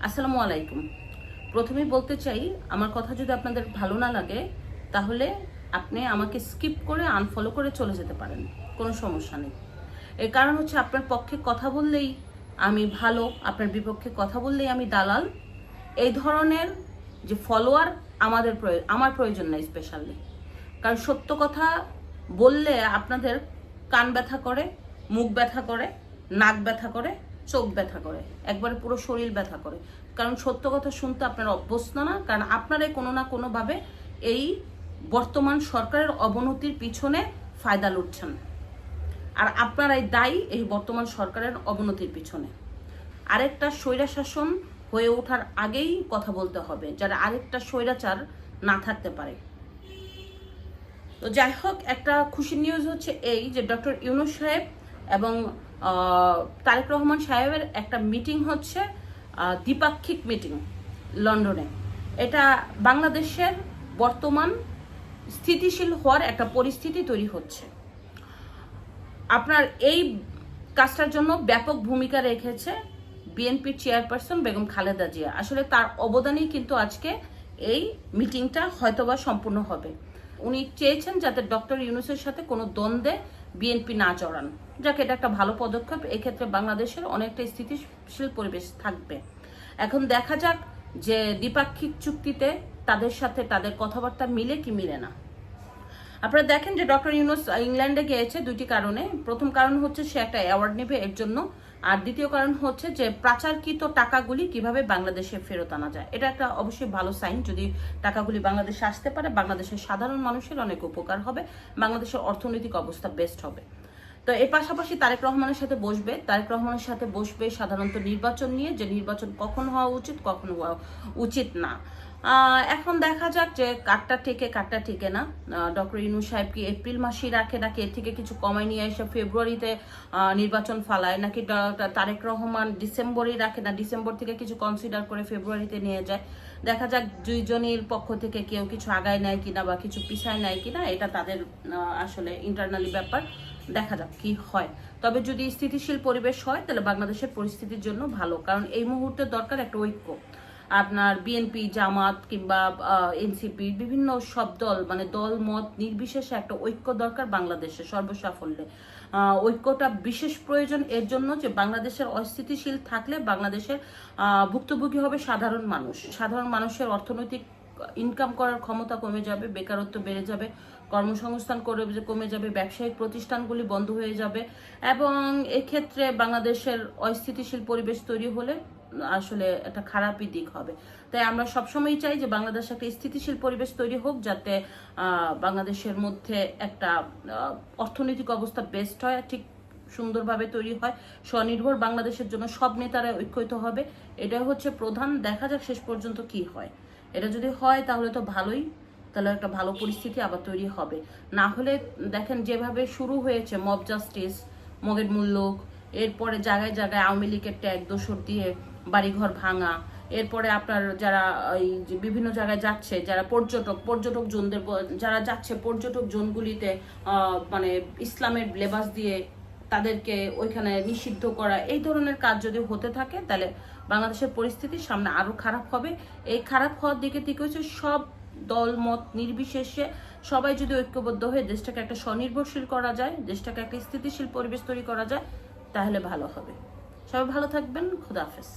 আসসালামু আলাইকুম। প্রথমেই বলতে চাই, আমার কথা যদি আপনাদের ভালো না লাগে তাহলে আপনি আমাকে স্কিপ করে আনফলো করে চলে যেতে পারেন, কোনো সমস্যা নেই। এর কারণ হচ্ছে আপনার পক্ষে কথা বললেই আমি ভালো, আপনার বিপক্ষে কথা বললেই আমি দালাল, এই ধরনের যে ফলোয়ার আমার প্রয়োজন নাই স্পেশালি। কারণ সত্য কথা বললে আপনাদের কান ব্যথা করে, মুখ ব্যথা করে, নাক ব্যথা করে, চোখ ব্যথা করে, একবারে পুরো শরীর ব্যথা করে। কারণ সত্য কথা শুনতে আপনারা অভ্যস্ত না, কারণ আপনারাই কোনো না কোনোভাবে এই বর্তমান সরকারের অবনতির পিছনে ফায়দা লুটছেন, আর আপনারাই দায়ী এই বর্তমান সরকারের অবনতির পিছনে। আরেকটা স্বৈরাশাসন হয়ে ওঠার আগেই কথা বলতে হবে, যারা আরেকটা স্বৈরাচার না থাকতে পারে। তো যাই হোক, একটা খুশির নিউজ হচ্ছে এই যে ডক্টর ইউনূস সাহেব এবং তারেক রহমান সাহেবের একটা মিটিং হচ্ছে, দ্বিপাক্ষিক মিটিং লন্ডনে। এটা বাংলাদেশের বর্তমান স্থিতিশীল হওয়ার একটা পরিস্থিতি তৈরি হচ্ছে। আপনার এই কাজটার জন্য ব্যাপক ভূমিকা রেখেছে বিএনপির চেয়ারপারসন বেগম খালেদা জিয়া। আসলে তার অবদানেই কিন্তু আজকে এই মিটিংটা হয়তোবা সম্পূর্ণ হবে। উনি চেয়েছেন যাতে ডক্টর ইউনূসের সাথে কোনো দ্বন্দ্বে বিএনপি না জড়ান, যাকে এটা একটা ভালো পদক্ষেপ। এক্ষেত্রে বাংলাদেশের অনেকটা স্থিতিশীল পরিবেশ থাকবে। এখন দেখা যাক যে দ্বিপাক্ষিক চুক্তিতে তাদের সাথে তাদের কথাবার্তা মিলে কি মিলে না। আপনারা দেখেন যে ডক্টর ইউনূস ইংল্যান্ডে গিয়েছে দুইটি কারণে। প্রথম কারণ হচ্ছে সে একটা অ্যাওয়ার্ড নেবে এর জন্য, আর দ্বিতীয় কারণ হচ্ছে যে পাচারকৃত টাকাগুলি কিভাবে বাংলাদেশে ফেরত আনা যায়। এটা একটা অবশ্যই ভালো সাইন। যদি টাকাগুলি বাংলাদেশে আসতে পারে, বাংলাদেশের সাধারণ মানুষের অনেক উপকার হবে, বাংলাদেশের অর্থনৈতিক অবস্থা বেস্ট হবে। তো এর পাশাপাশি তারেক রহমানের সাথে বসবে সাধারণত নির্বাচন নিয়ে, যে নির্বাচন কখন হওয়া উচিত, কখন হওয়া উচিত না। এখন দেখা যাক যে কাটটা টেকে না। ডক্টর ইউনূস সাহেব কি এপ্রিল মাসেই রাখে, নাকি এর থেকে কিছু কমায় নিয়ে এসে ফেব্রুয়ারিতে নির্বাচন ফালায়, নাকি তারেক রহমান ডিসেম্বরেই রাখে, না ডিসেম্বর থেকে কিছু কনসিডার করে ফেব্রুয়ারিতে নিয়ে যায়। দেখা যাক দুইজনের পক্ষ থেকে কেউ কিছু আগায় নেয় কিনা বা কিছু পিছায় নেয় কিনা, এটা তাদের আসলে ইন্টারনালি ব্যাপার। দেখা যাক কি হয়। তবে যদি স্থিতিশীল পরিবেশ হয় তাহলে বাংলাদেশের পরিস্থিতির জন্য ভালো, কারণ এই মুহূর্তে দরকার একটা ঐক্য। আপনার বিএনপি, জামাত কিংবা এনসিপি, বিভিন্ন সব দল, মানে দল মত নির্বিশেষে একটা ঐক্য দরকার বাংলাদেশে সর্বসাফল্যে। ঐক্যটা বিশেষ প্রয়োজন এর জন্য যে বাংলাদেশের অস্থিতিশীল থাকলে বাংলাদেশের ভুক্তভোগী হবে সাধারণ মানুষ। সাধারণ মানুষের অর্থনৈতিক ইনকাম করার ক্ষমতা কমে যাবে, বেকারত্ব বেড়ে যাবে, কর্মসংস্থান কমে যাবে, ব্যবসায়িক প্রতিষ্ঠানগুলি বন্ধ হয়ে যাবে, এবং এক্ষেত্রে বাংলাদেশের অস্থিতিশীল পরিবেশ তৈরি হলে আসলে একটা খারাপই দিক হবে। তাই আমরা সবসময় চাই যে বাংলাদেশে একটা স্থিতিশীল পরিবেশ তৈরি হোক, যাতে বাংলাদেশের মধ্যে একটা অর্থনৈতিক অবস্থা বেস্ট হয়, ঠিক সুন্দরভাবে তৈরি হয়, স্বনির্ভর বাংলাদেশের জন্য সব নেতারা ঐক্যিত হবে। এটা হচ্ছে প্রধান। দেখা যাক শেষ পর্যন্ত কি হয়। এটা যদি হয় তাহলে তো ভালোই, তাহলে একটা ভালো পরিস্থিতি আবার তৈরি হবে। না হলে দেখেন যেভাবে শুরু হয়েছে মব জাস্টিস, মগের মূল্যক, এরপরে জায়গায় জায়গায় আওয়ামী লীগের ট্যাগ দোসর দিয়ে বাড়িঘর ভাঙা, এরপরে আপনার যারা এই যে বিভিন্ন জায়গায় যাচ্ছে, যারা পর্যটক জোনদের যারা যাচ্ছে পর্যটক জোনগুলিতে মানে ইসলামের লেবাস দিয়ে তাদেরকে ওইখানে নিষিদ্ধ করা, এই ধরনের কাজ যদি হতে থাকে তাহলে বাংলাদেশের পরিস্থিতি সামনে আরো খারাপ হবে। এই খারাপ হওয়ার দিকে হচ্ছে সব দল মত নির্বিশেষে সবাই যদি ঐক্যবদ্ধ হয়ে দেশটাকে একটা স্বনির্ভরশীল করা যায়, দেশটাকে একটা স্থিতিশীল পরিবেশ তৈরি করা যায়, তাহলে ভালো হবে। সবাই ভালো থাকবেন। খোদা হাফেজ।